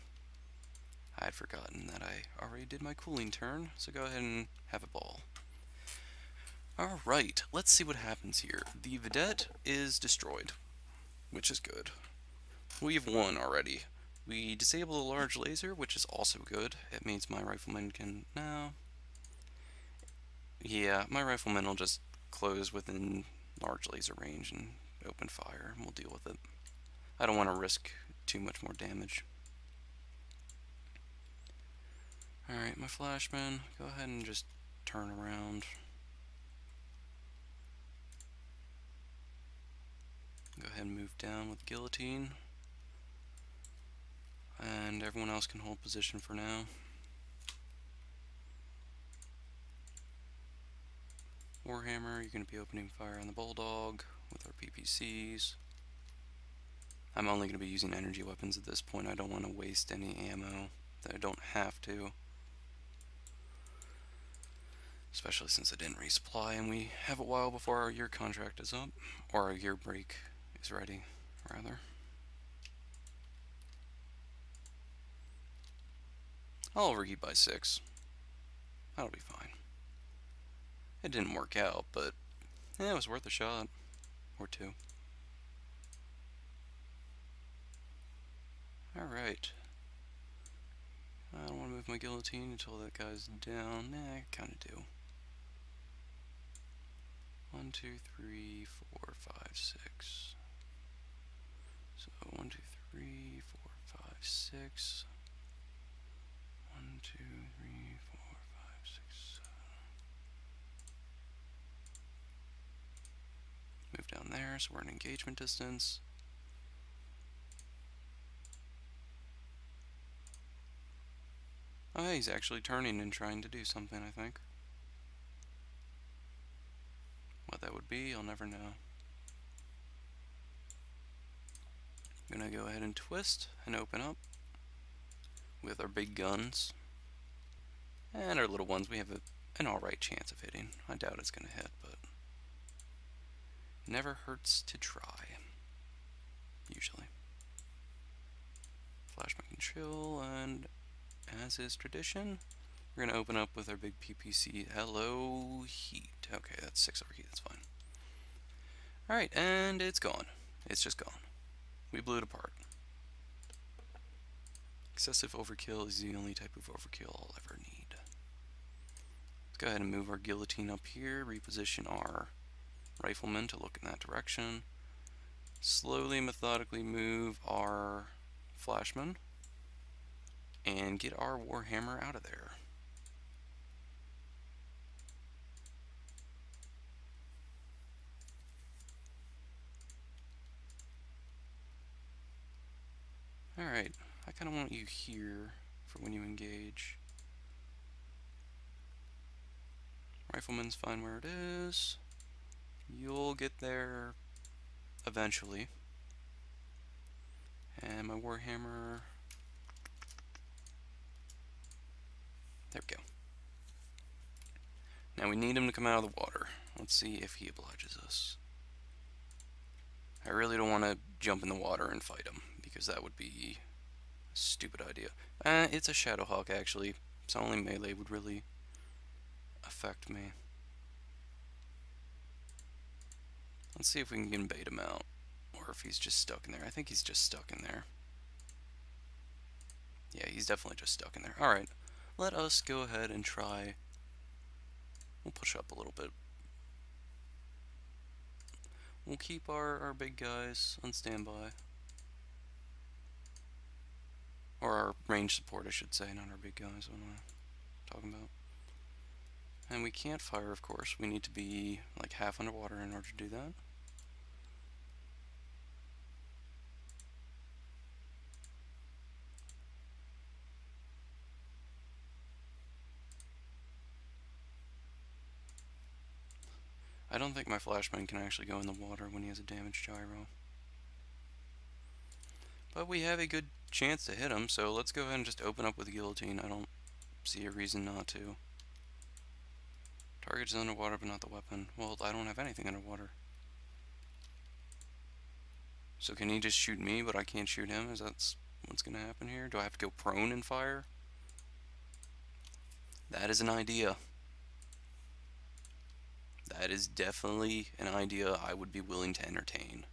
I had forgotten that I already did my cooling turn, so go ahead and have a ball. Alright, let's see what happens here. The vedette is destroyed, which is good. We've won already. We disable the large laser, which is also good. It means my rifleman can... No. Yeah, my rifleman will just close within large laser range and open fire, and we'll deal with it. I don't want to risk too much more damage. Alright, my flashman, go ahead and just turn around. Go ahead and move down with guillotine. And everyone else can hold position for now. Warhammer, you're going to be opening fire on the Bulldog with our PPCs. I'm only going to be using energy weapons at this point. I don't want to waste any ammo that I don't have to. Especially since I didn't resupply and we have a while before our year contract is up. Or our year break is ready, rather. I'll overheat by 6. That'll be fine. It didn't work out, but it was worth a shot. Or 2. Alright. I don't want to move my guillotine until that guy's down. Nah, I kinda do. 1, 2, 3, 4, 5, 6. So 1, 2, 3, 4, 5, 6. 1, 2, 3, 4, 5, 6, 7. Move down there, so we're in engagement distance. Oh, he's actually turning and trying to do something, I think. What that would be, I'll never know. I'm gonna go ahead and twist and open up with our big guns. And our little ones, we have an alright chance of hitting. I doubt it's gonna hit, but never hurts to try. Usually. Flashback and chill, and as is tradition, we're going to open up with our big PPC. Hello, heat. Okay, that's 6 overheat, that's fine. Alright, and it's gone. It's just gone. We blew it apart. Excessive overkill is the only type of overkill I'll ever need. Let's go ahead and move our guillotine up here, reposition our rifleman to look in that direction. Slowly, methodically move our flashman and get our Warhammer out of there. Alright, I kind of want you here for when you engage. Rifleman's fine where it is. You'll get there eventually. And my Warhammer... There we go. Now we need him to come out of the water. Let's see if he obliges us. I really don't want to jump in the water and fight him, because that would be Stupid idea. It's a Shadowhawk actually, so only melee would really affect me. Let's see if we can bait him out, or if he's just stuck in there. I think he's just stuck in there. Yeah, he's definitely just stuck in there. Alright, let us go ahead and try. We'll push up a little bit. We'll keep our big guys on standby. Or our range support, I should say, not our big guys. What am I talking about? And we can't fire, of course. We need to be like half underwater in order to do that. I don't think my flashman can actually go in the water when he has a damaged gyro. But we have a good chance to hit him, so let's go ahead and just open up with the guillotine. I don't see a reason not to. Target is underwater, but not the weapon. Well, I don't have anything underwater. So can he just shoot me, but I can't shoot him? Is that what's going to happen here? Do I have to go prone and fire? That is an idea. That is definitely an idea I would be willing to entertain.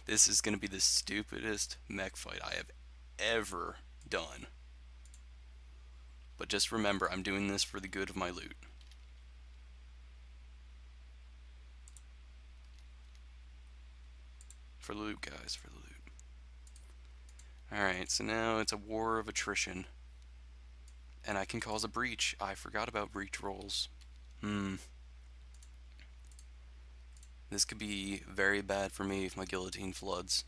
This is going to be the stupidest mech fight I have ever done. But just remember, I'm doing this for the good of my loot. For the loot, guys, for the loot. Alright, so now it's a war of attrition. And I can cause a breach. I forgot about breach rolls. This could be very bad for me if my guillotine floods.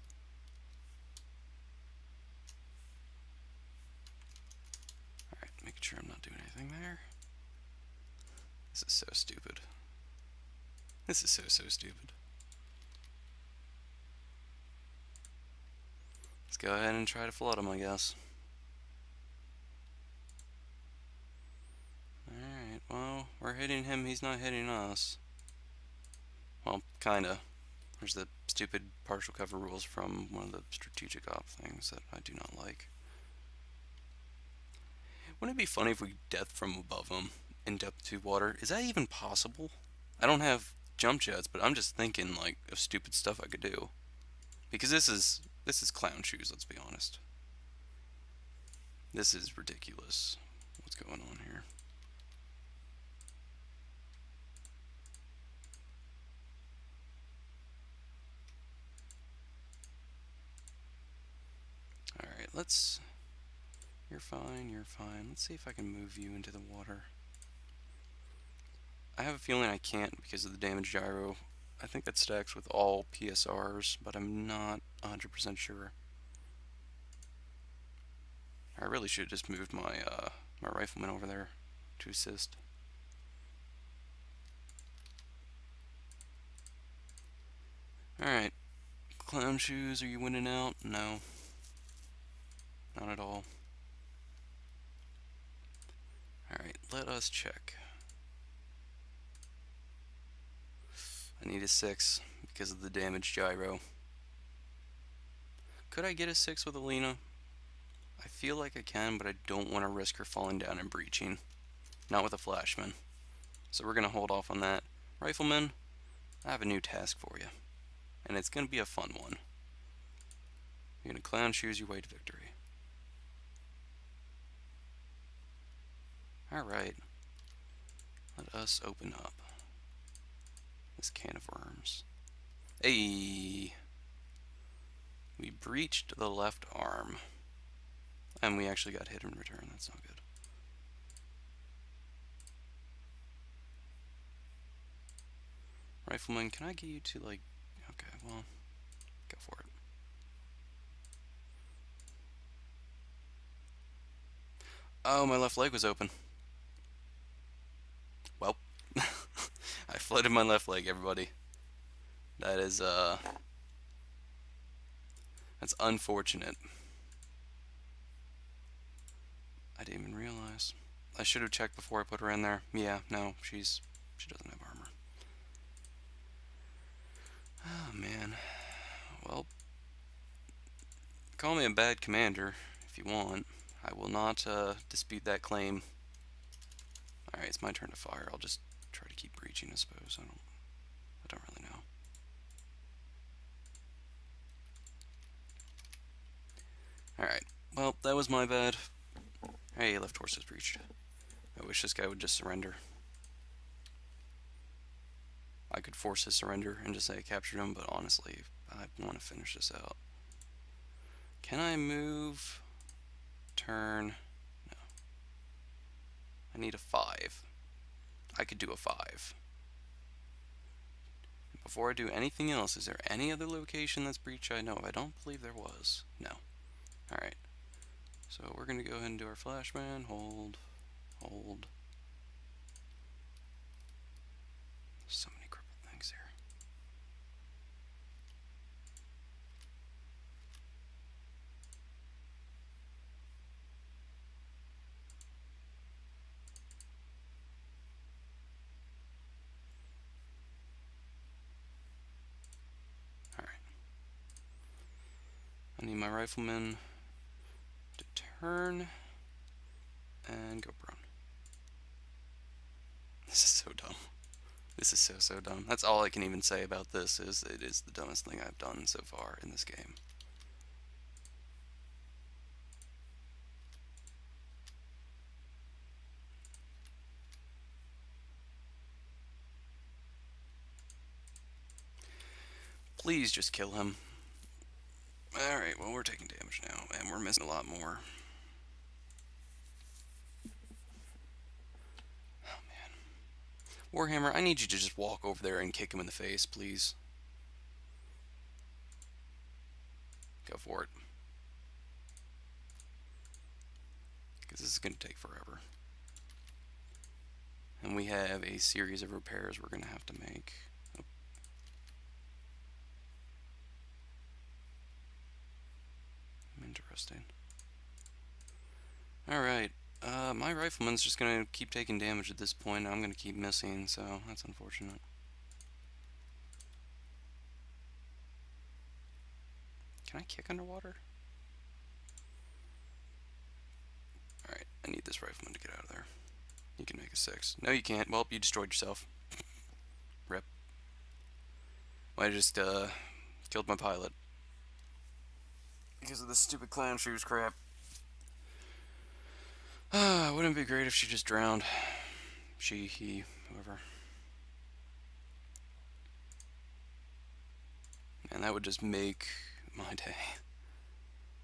Alright, making sure I'm not doing anything there. This is so stupid. This is so stupid. Let's go ahead and try to flood him, I guess. Alright, well, we're hitting him, he's not hitting us. Well, kinda. There's the stupid partial cover rules from one of the strategic op things that I do not like. Wouldn't it be funny if we death from above him in depth 2 water? Is that even possible? I don't have jump jets, but I'm just thinking like of stupid stuff I could do. Because this is clown shoes, let's be honest. This is ridiculous. What's going on here? Alright, let's... You're fine, you're fine. Let's see if I can move you into the water. I have a feeling I can't because of the damage gyro. I think that stacks with all PSRs, but I'm not 100% sure. I really should have just moved my my rifleman over there to assist. Alright. Clown shoes, are you winning out? No. Not at all. Alright, let us check. I need a 6 because of the damage gyro. Could I get a 6 with Alina? I feel like I can, but I don't want to risk her falling down and breaching. Not with a flashman. So we're going to hold off on that. Rifleman, I have a new task for you. And it's going to be a fun one. You're going to clown shoes your way to victory. Alright. Let us open up this can of worms. Hey! We breached the left arm. And we actually got hit in return. That's not good. Rifleman, can I get you to, like... Okay, well, go for it. Oh, my left leg was open. Well, I flooded my left leg, everybody. That is, that's unfortunate. I didn't even realize. I should have checked before I put her in there. Yeah, no, she doesn't have armor. Call me a bad commander if you want. I will not dispute that claim. Alright, it's my turn to fire. I'll just try to keep breaching, I suppose. I don't really know. Alright, well, that was my bad. Hey, left horse is breached. I wish this guy would just surrender. I could force his surrender and just say I captured him, but honestly, I want to finish this out. Can I move? Turn? No. I need a 5. I could do a 5. Before I do anything else, is there any other location that's breached I know of? I don't believe there was. No. Alright. So we're going to go ahead and do our flashman. Hold. Hold. So many crippled things here. Alright. I need my rifleman to turn and go prone. This is so dumb. This is so dumb. That's all I can even say about this, is it is the dumbest thing I've done so far in this game. Please just kill him. Alright, well, we're taking damage now, and we're missing a lot more. Oh, man. Warhammer, I need you to just walk over there and kick him in the face, please. Go for it. Because this is going to take forever. And we have a series of repairs we're going to have to make. Oh. Interesting. Alright, my rifleman's just going to keep taking damage at this point. I'm going to keep missing, so that's unfortunate. Can I kick underwater? Alright, I need this rifleman to get out of there. You can make a 6. No, you can't. Well, you destroyed yourself. Rip. Well, I just, killed my pilot. Because of this stupid clown shoes crap. Wouldn't it be great if she just drowned? She, he, whoever. And that would just make my day.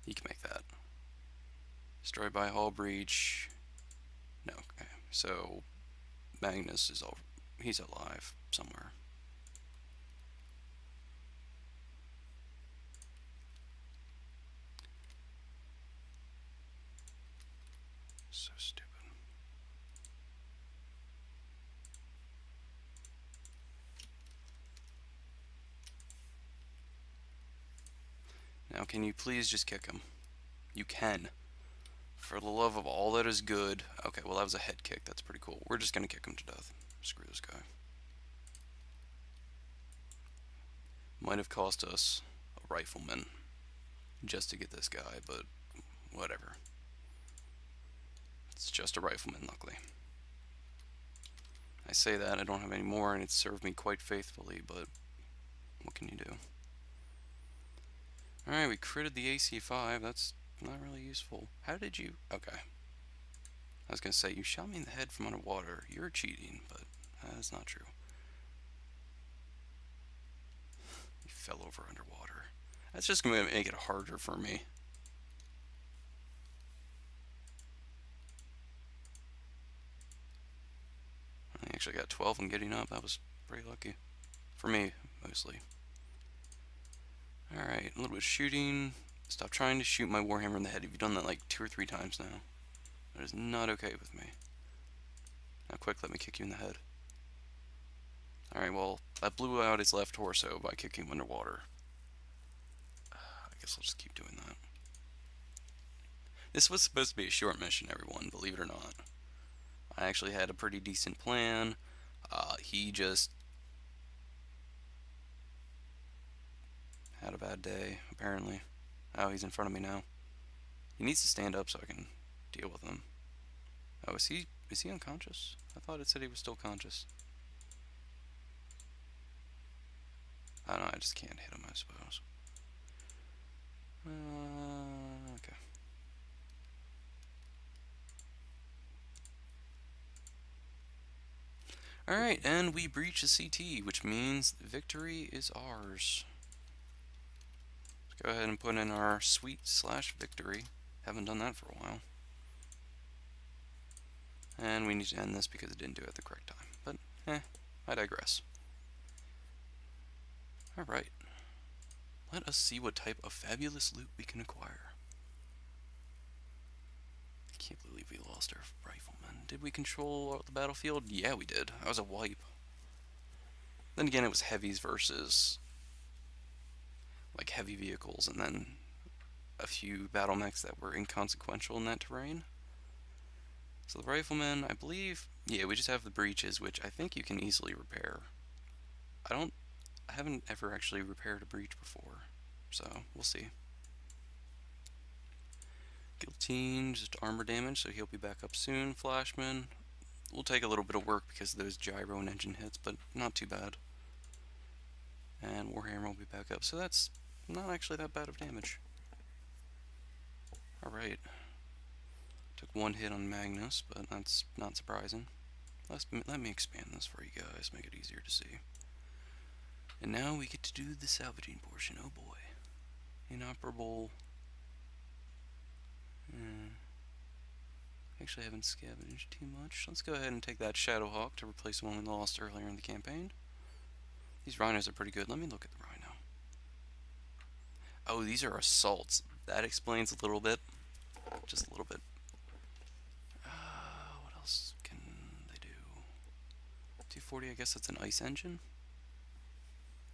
You can make that. Destroyed by hull breach. No, okay. So, Magnus is all, he's alive somewhere. So stupid. Now, can you please just kick him? You can. For the love of all that is good. Okay, well, that was a head kick. That's pretty cool. We're just going to kick him to death. Screw this guy. Might have cost us a rifleman just to get this guy, but whatever. It's just a rifleman, luckily. I say that, I don't have any more, and it's served me quite faithfully, but what can you do? Alright, we critted the AC-5. That's not really useful. How did you... Okay. I was going to say, you shot me in the head from underwater. You're cheating, but that's not true. You fell over underwater. That's just going to make it harder for me. I actually got 12 and getting up. That was pretty lucky. For me, mostly. Alright, a little bit of shooting. Stop trying to shoot my Warhammer in the head. You've done that like 2 or 3 times now. That is not okay with me. Now quick, let me kick you in the head. Alright, well, I blew out his left torso by kicking him underwater. I guess I'll just keep doing that. This was supposed to be a short mission, everyone, believe it or not. I actually had a pretty decent plan. He just had a bad day, apparently. Oh, he's in front of me now. He needs to stand up so I can deal with him. Oh, is he unconscious? I thought it said he was still conscious. I don't know, I just can't hit him, I suppose. Okay. Alright, and we breach the CT, which means victory is ours. Let's go ahead and put in our sweet/victory. Haven't done that for a while. And we need to end this because it didn't do it at the correct time. But, I digress. Alright. Let us see what type of fabulous loot we can acquire. I can't believe we lost our rifleman. Did we control the battlefield? Yeah, we did. That was a wipe. Then again, it was heavies versus like heavy vehicles, and then a few battle mechs that were inconsequential in that terrain. So the rifleman, I believe, yeah, we just have the breaches, which I think you can easily repair. I haven't ever actually repaired a breach before, so we'll see. Guillotine, just armor damage, so he'll be back up soon. Flashman will take a little bit of work because of those gyro and engine hits, but not too bad. And Warhammer will be back up, so that's not actually that bad of damage. Alright. Took one hit on Magnus, but that's not surprising. Let me expand this for you guys, make it easier to see. And now we get to do the salvaging portion. Oh boy. Inoperable. Actually, I haven't scavenged too much. Let's go ahead and take that Shadowhawk to replace the one we lost earlier in the campaign. These rhinos are pretty good. Let me look at the rhino. Oh, these are assaults. That explains a little bit. Just a little bit. What else can they do? 240, I guess that's an ice engine.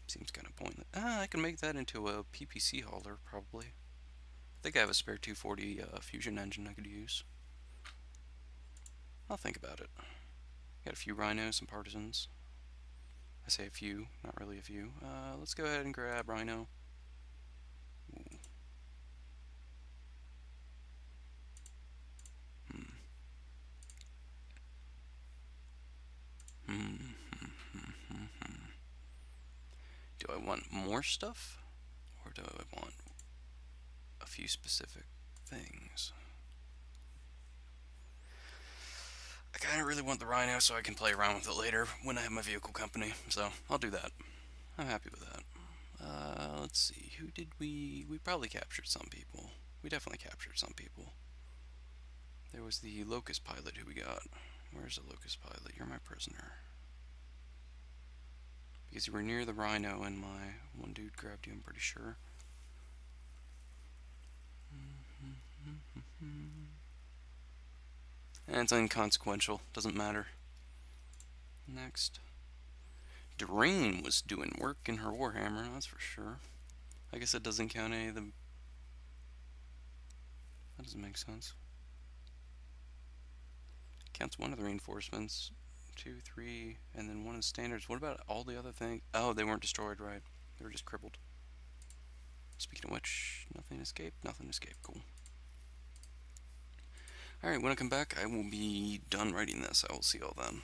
Seems kind of pointless. I can make that into a PPC hauler, probably. I think I have a spare 240 fusion engine I could use. I'll think about it. Got a few rhinos and partisans. I say a few, not really a few. Let's go ahead and grab rhino. Ooh. Do I want more stuff? Or do I want a few specific things? I kind of really want the rhino so I can play around with it later when I have my vehicle company, so I'll do that. I'm happy with that. Let's see, who did we probably captured some people. We definitely captured some people. There was the Locust pilot who we got. Where's the Locust pilot? You're my prisoner. Because you were near the rhino and my one dude grabbed you, I'm pretty sure. And it's inconsequential, doesn't matter. Next. Doreen was doing work in her Warhammer, that's for sure. I guess that doesn't count any of the... That doesn't make sense. Counts one of the reinforcements. 2, 3, and then one of the standards. What about all the other things? Oh, they weren't destroyed, right? They were just crippled. Speaking of which, nothing escaped. Nothing escaped. Cool. Alright, when I come back, I will be done writing this. I will see y'all then.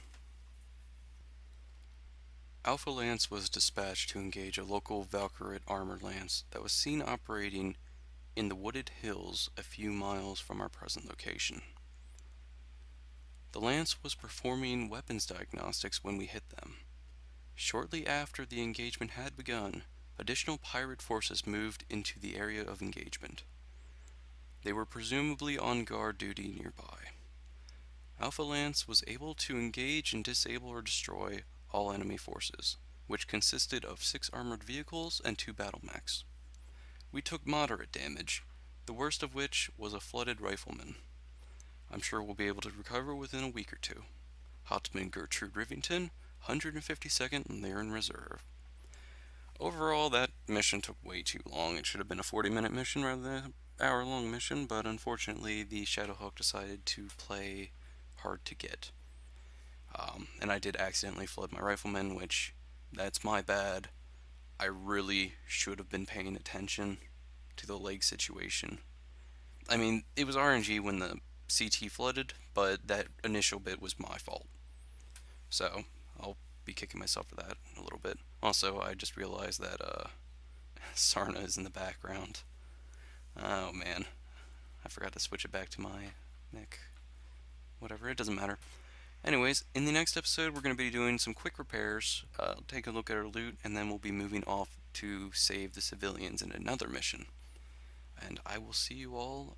Alpha Lance was dispatched to engage a local Valkyrit armored lance that was seen operating in the wooded hills a few miles from our present location. The lance was performing weapons diagnostics when we hit them. Shortly after the engagement had begun, additional pirate forces moved into the area of engagement. They were presumably on guard duty nearby. Alpha Lance was able to engage and disable or destroy all enemy forces, which consisted of 6 armored vehicles and 2 battle mechs. We took moderate damage, the worst of which was a flooded rifleman. I'm sure we'll be able to recover within a week or two. Hauptmann Gertrude Rivington, 152nd Lyran Reserve. Overall, that mission took way too long. It should have been a 40-minute mission rather than an hour-long mission, but unfortunately the Shadowhawk decided to play hard to get. And I did accidentally flood my rifleman, which, that's my bad. I really should have been paying attention to the leg situation. I mean, it was RNG when the CT flooded, but that initial bit was my fault. So, I'll be kicking myself for that a little bit. Also, I just realized that Sarna is in the background. Oh man, I forgot to switch it back to my Mech. Whatever, it doesn't matter. Anyways, in the next episode, we're going to be doing some quick repairs, take a look at our loot, and then we'll be moving off to save the civilians in another mission. And I will see you all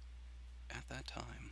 at that time.